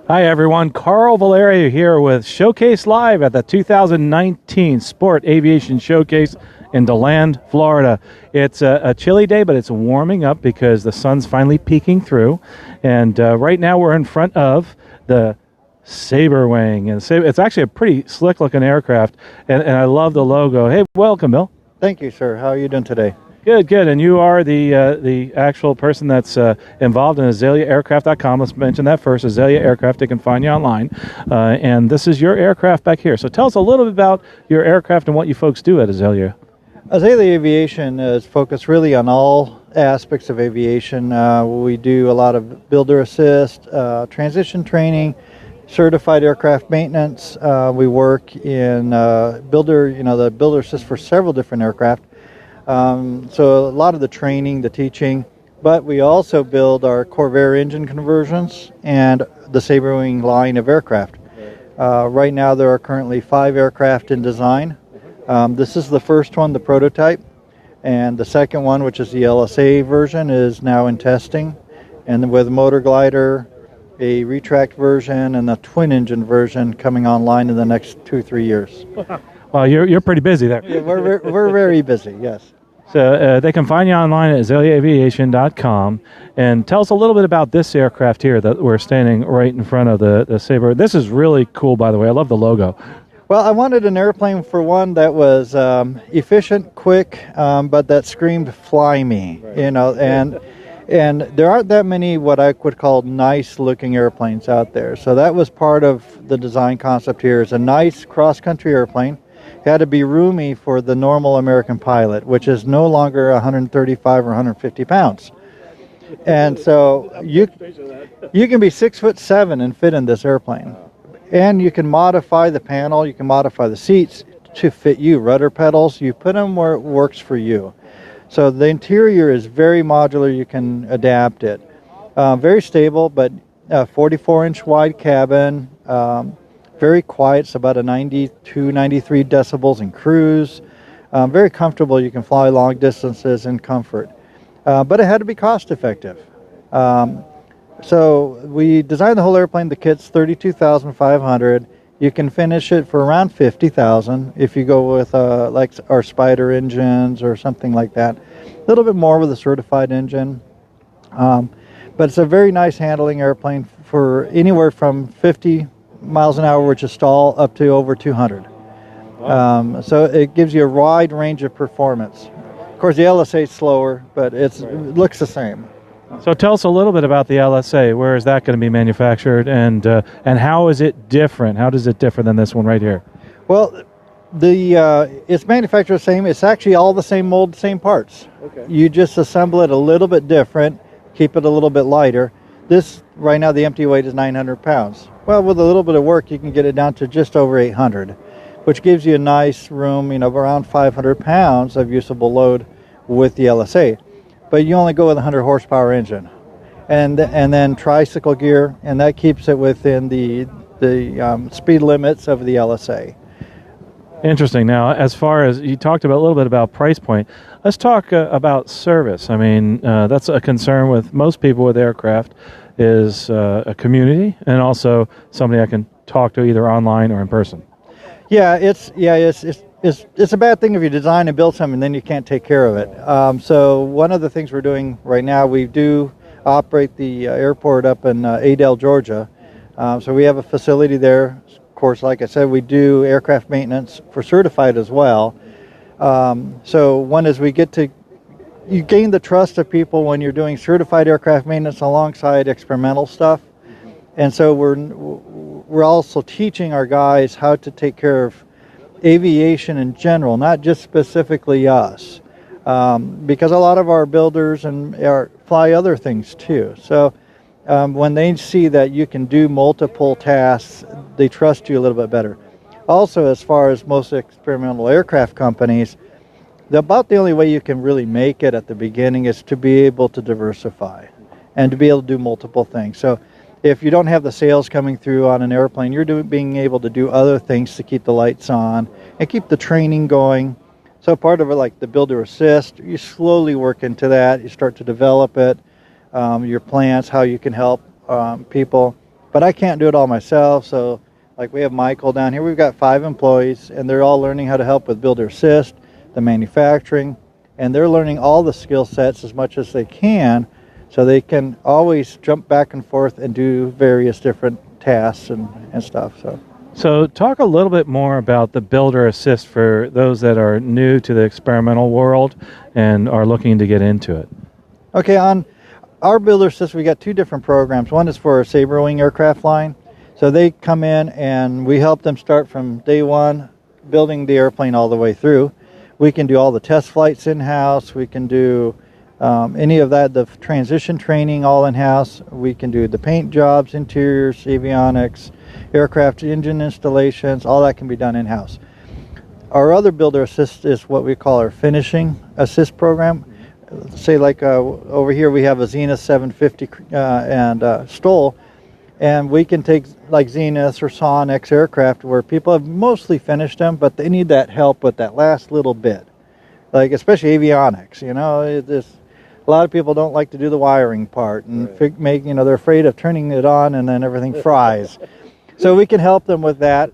Hi everyone, Carl Valerio here with Showcase Live at the 2019 Sport Aviation Showcase in DeLand, Florida. It's a chilly day, but it's warming up because the sun's finally peeking through. And right now we're in front of the Sabre Wing. And it's actually a pretty slick looking aircraft, and I love the logo. Hey, welcome, Bill. Thank you, sir. How are you doing today? Good. And you are the actual person that's involved in AzaleaAircraft.com. Let's mention that first. Azalea Aircraft. They can find you online. And this is your aircraft back here. So tell us a little bit about your aircraft and what you folks do at Azalea. Azalea Aviation is focused really on all aspects of aviation. We do a lot of builder assist, transition training, certified aircraft maintenance. We work in the builder assist for several different aircraft. So a lot of the training, the teaching, but we also build our Corvair engine conversions and the Sabre Wing line of aircraft. Right now there are currently 5 aircraft in design. This is the first one, the prototype, and the second one, which is the LSA version, is now in testing. And with motor glider, a retract version, and the twin engine version coming online in the next 2-3 years. Well, you're pretty busy there. Yeah, we're very busy, yes. So they can find you online at AzaleaAviation.com. And tell us a little bit about this aircraft here that we're standing right in front of the Sabre. This is really cool, by the way. I love the logo. Well, I wanted an airplane, for one, that was efficient, quick, but that screamed "fly me," and there aren't that many what I would call nice-looking airplanes out there. So that was part of the design concept here. Is a nice cross-country airplane. It had to be roomy for the normal American pilot, which is no longer 135 or 150 pounds. And so you can be 6'7" and fit in this airplane. And you can modify the panel, you can modify the seats to fit you. Rudder pedals, you put them where it works for you. So the interior is very modular, you can adapt it. Very stable, but 44-inch wide cabin, very quiet, it's about a 92, 93 decibels in cruise. Very comfortable, you can fly long distances in comfort. But it had to be cost effective. So we designed the whole airplane. The kit's $32,500. You can finish it for around $50,000 if you go with like our Spider engines or something like that. A little bit more with a certified engine. But it's a very nice handling airplane for anywhere from 50 miles an hour, which is stall, up to over 200. So it gives you a wide range of performance. Of course, the LSA is slower, but it looks the same. So tell us a little bit about the LSA. Where is that going to be manufactured, and how is it different? How does it differ than this one right here? Well, it's manufactured the same. It's actually all the same mold, same parts. Okay. You just assemble it a little bit different, keep it a little bit lighter. This, right now, the empty weight is 900 pounds. Well, with a little bit of work, you can get it down to just over 800, which gives you a nice room, around 500 pounds of usable load with the LSA. But you only go with a 100 horsepower engine, and then tricycle gear, and that keeps it within the speed limits of the LSA. Interesting. Now, as far as you talked about a little bit about price point, let's talk about service. I mean, that's a concern with most people with aircraft, is a community and also somebody I can talk to either online or in person. Yeah, it's a bad thing if you design and build something and then you can't take care of it. So one of the things we're doing right now, we do operate the airport up in Adel, Georgia. So we have a facility there. Of course, like I said, we do aircraft maintenance for certified as well. So one is you gain the trust of people when you're doing certified aircraft maintenance alongside experimental stuff. And so we're also teaching our guys how to take care of aviation in general, not just specifically us, because a lot of our builders fly other things too. So when they see that you can do multiple tasks, they trust you a little bit better. Also, as far as most experimental aircraft companies, about the only way you can really make it at the beginning is to be able to diversify and to be able to do multiple things. So if you don't have the sales coming through on an airplane, you're being able to do other things to keep the lights on and keep the training going. So part of it, like the builder assist, you slowly work into that. You start to develop it, your plans, how you can help people. But I can't do it all myself, so like we have Michael down here. We've got 5 employees, and they're all learning how to help with builder assist, the manufacturing, and they're learning all the skill sets as much as they can, so they can always jump back and forth and do various different tasks and stuff. So talk a little bit more about the builder assist for those that are new to the experimental world and are looking to get into it. Okay, on our builder assist, we got 2 different programs. One is for our Sabre Wing aircraft line. So they come in and we help them start from day one, building the airplane all the way through. We can do all the test flights in-house. We can do any of that, the transition training all in-house. We can do the paint jobs, interiors, avionics, aircraft engine installations, all that can be done in-house. Our other builder assist is what we call our finishing assist program. Say like over here we have a Zenith 750 and Stoll, and we can take like Zenith or Sonics aircraft where people have mostly finished them, but they need that help with that last little bit, like especially avionics. You know, a lot of people don't like to do the wiring part, and they're afraid of turning it on and then everything fries. So we can help them with that.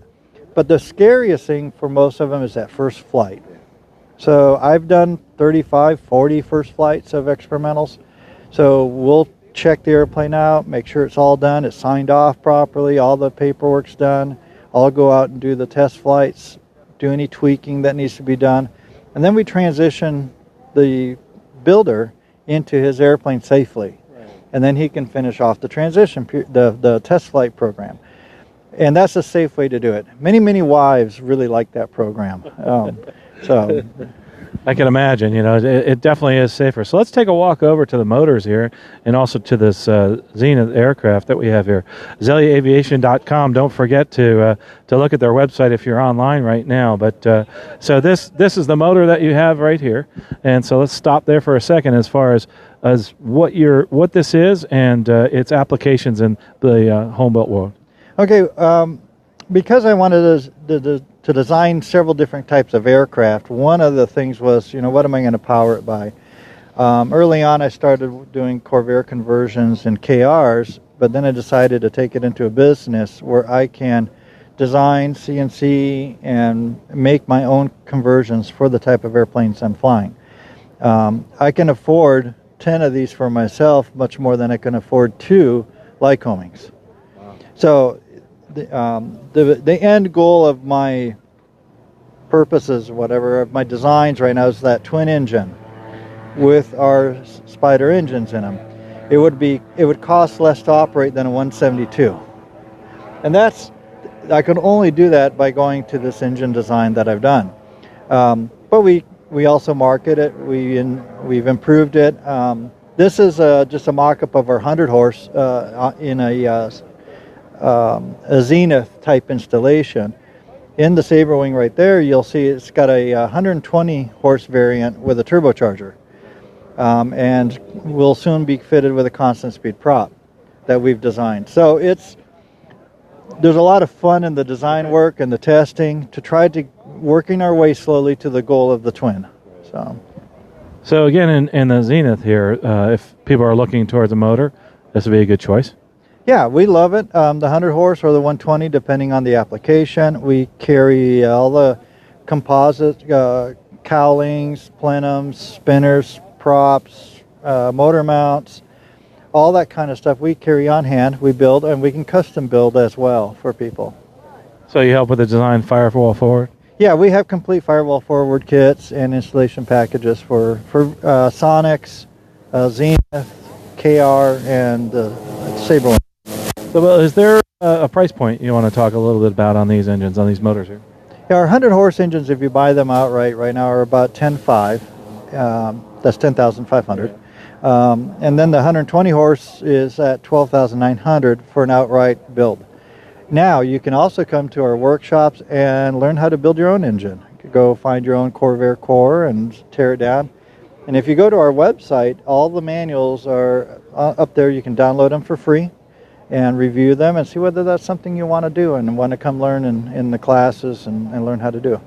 But the scariest thing for most of them is that first flight. So I've done 35, 40 first flights of experimentals. So we'll check the airplane out, make sure it's all done, it's signed off properly, all the paperwork's done. I'll go out and do the test flights, do any tweaking that needs to be done. And then we transition the builder into his airplane safely. And then he can finish off the transition, the test flight program. And that's a safe way to do it. Many, many wives really like that program. So I can imagine, it definitely is safer. So let's take a walk over to the motors here and also to this Zenith aircraft that we have here. AzaleaAviation.com. Don't forget to look at their website if you're online right now. But so this is the motor that you have right here. And so let's stop there for a second as far as what this is and its applications in the home built world. Okay, because I wanted to design several different types of aircraft, one of the things was, what am I going to power it by? Early on, I started doing Corvair conversions and KRs, but then I decided to take it into a business where I can design CNC and make my own conversions for the type of airplanes I'm flying. I can afford 10 of these for myself, much more than I can afford 2 Lycomings. So the end goal of my purposes, whatever, of my designs right now is that twin engine with our Spider engines in them. It would cost less to operate than a 172. And I can only do that by going to this engine design that I've done. But we also market it. We've improved it. This is just a mock-up of our 100 horse in a Zenith type installation. In the Sabre Wing right there, you'll see it's got a 120 horse variant with a turbocharger, and will soon be fitted with a constant speed prop that we've designed. So there's a lot of fun in the design work and the testing to try to working our way slowly to the goal of the twin. So again, in the Zenith here, if people are looking towards a motor, this would be a good choice. Yeah, we love it. The 100 horse or the 120, depending on the application. We carry all the composite cowlings, plenums, spinners, props, motor mounts, all that kind of stuff. We carry on hand. We build, and we can custom build as well for people. So you help with the design firewall forward? Yeah, we have complete firewall forward kits and installation packages for Sonics, Zenith, KR, and Sabre Wing. So, is there a price point you want to talk a little bit about on these engines, on these motors here? Yeah, our 100 horse engines, if you buy them outright right now, are about $10,500. That's $10,500. And then the 120 horse is at $12,900 for an outright build. Now, you can also come to our workshops and learn how to build your own engine. You could go find your own Corvair core and tear it down. And if you go to our website, all the manuals are up there. You can download them for free and review them and see whether that's something you want to do and want to come learn in the classes and learn how to do.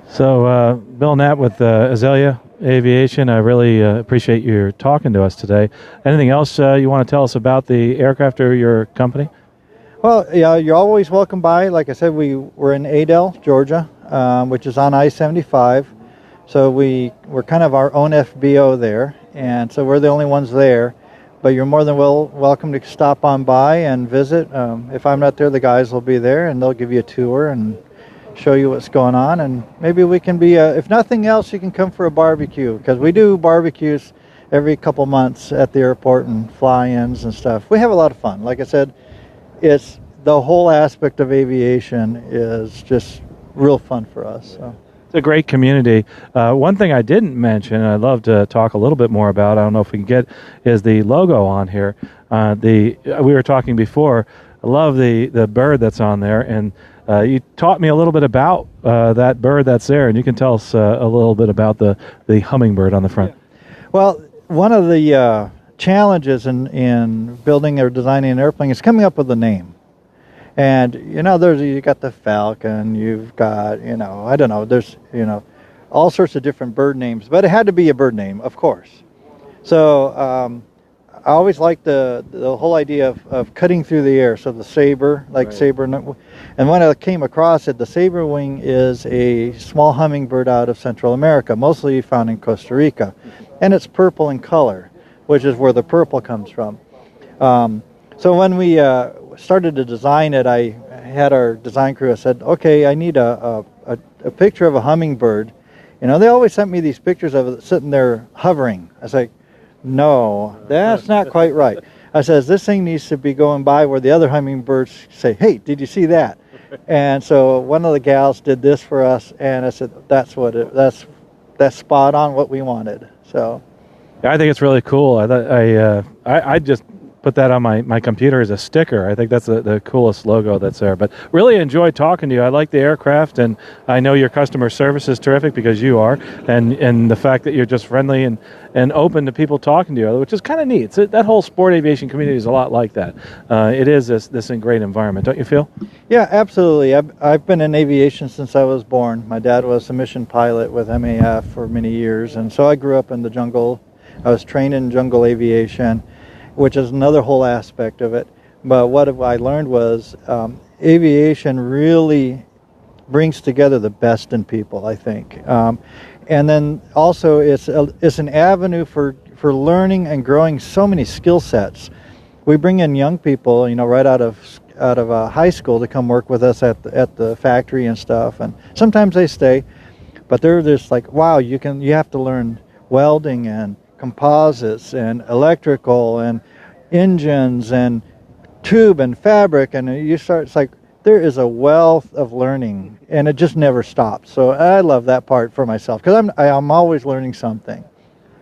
So, Bill Knapp with Azalea Aviation, I really appreciate you talking to us today. Anything else you want to tell us about the aircraft or your company? Well, yeah, you're always welcome by. Like I said, we're in Adel, Georgia, which is on I-75. So we're kind of our own FBO there, and so we're the only ones there. But you're more than welcome to stop on by and visit. If I'm not there, the guys will be there, and they'll give you a tour and show you what's going on. And maybe we can be, if nothing else, you can come for a barbecue, because we do barbecues every couple months at the airport and fly-ins and stuff. We have a lot of fun. Like I said, it's the whole aspect of aviation is just real fun for us. So. It's a great community. One thing I didn't mention, and I'd love to talk a little bit more about, I don't know if we can get, is the logo on here. We were talking before, I love the bird that's on there, and you taught me a little bit about that bird that's there, and you can tell us a little bit about the hummingbird on the front. Yeah. Well, one of the challenges in building or designing an airplane is coming up with a name. And, you got the falcon, you've got, I don't know, there's, all sorts of different bird names, but it had to be a bird name, of course. So I always liked the whole idea of cutting through the air. So the Sabre, like right. Sabre, and when I came across it, the Sabre Wing is a small hummingbird out of Central America, mostly found in Costa Rica. And it's purple in color, which is where the purple comes from. So when we started to design it, I had our design crew, I said, okay, I need a picture of a hummingbird. They always sent me these pictures of it sitting there hovering. I was like, no, that's not quite right. I says, this thing needs to be going by where the other hummingbirds say, hey, did you see that? And so one of the gals did this for us, and I said, that's spot on what we wanted. So yeah, I think it's really cool. I just put that on my computer as a sticker. I think that's the coolest logo that's there. But really enjoyed talking to you. I like the aircraft, and I know your customer service is terrific because you are, and the fact that you're just friendly and open to people talking to you, which is kind of neat. So that whole sport aviation community is a lot like that. It is this great environment, don't you feel? Yeah, absolutely. I've been in aviation since I was born. My dad was a mission pilot with MAF for many years, and so I grew up in the jungle. I was trained in jungle aviation, which is another whole aspect of it. But what I learned was aviation really brings together the best in people, I think. And then also it's an avenue for learning and growing so many skill sets. We bring in young people, right out of high school to come work with us at the factory and stuff. And sometimes they stay, but they're just like, wow, you have to learn welding and composites and electrical and engines and tube and fabric, and it's like there is a wealth of learning, and it just never stops. So I love that part for myself because I'm always learning something.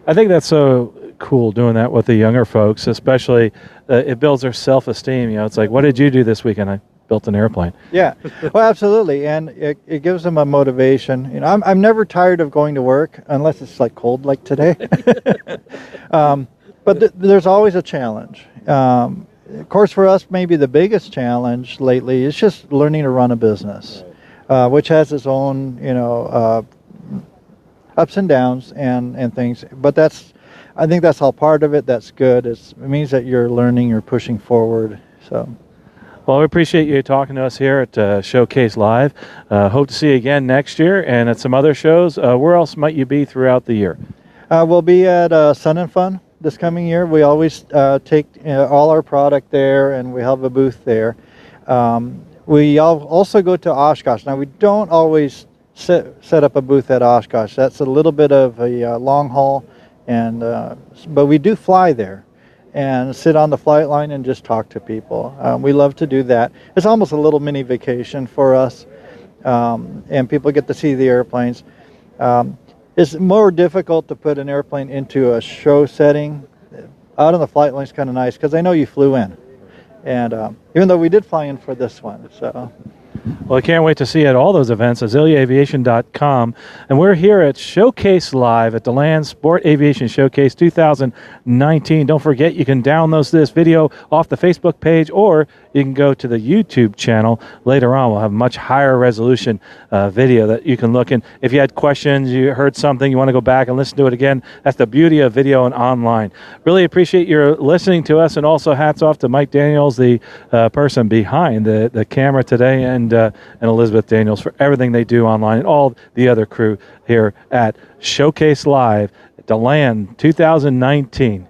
I think that's so cool doing that with the younger folks, especially it builds their self-esteem. It's like, what did you do this weekend? I built an airplane. Yeah, well, absolutely, and it gives them a motivation. I'm never tired of going to work unless it's like cold like today. But there's always a challenge. Of course, for us, maybe the biggest challenge lately is just learning to run a business, which has its own, ups and downs and things. But I think that's all part of it. That's good. It means that you're learning, you're pushing forward. So. Well, we appreciate you talking to us here at Showcase Live. Hope to see you again next year and at some other shows. Where else might you be throughout the year? We'll be at Sun and Fun this coming year. We always take all our product there, and we have a booth there. We also go to Oshkosh. Now, we don't always set up a booth at Oshkosh. That's a little bit of a long haul, but we do fly there and sit on the flight line and just talk to people. We love to do that. It's almost a little mini vacation for us, and people get to see the airplanes. It's more difficult to put an airplane into a show setting. Out on the flight line is kind of nice because I know you flew in, and even though we did fly in for this one. So. Well, I can't wait to see you at all those events, azaleaaviation.com. And we're here at Showcase Live at DeLand Sport Aviation Showcase 2019. Don't forget, you can download this video off the Facebook page, or you can go to the YouTube channel. Later on, we'll have much higher resolution video that you can look in. If you had questions, you heard something, you want to go back and listen to it again, that's the beauty of video and online. Really appreciate your listening to us, and also hats off to Mike Daniels, the person behind the camera today, and Elizabeth Daniels for everything they do online, and all the other crew here at Showcase Live at DeLand 2019.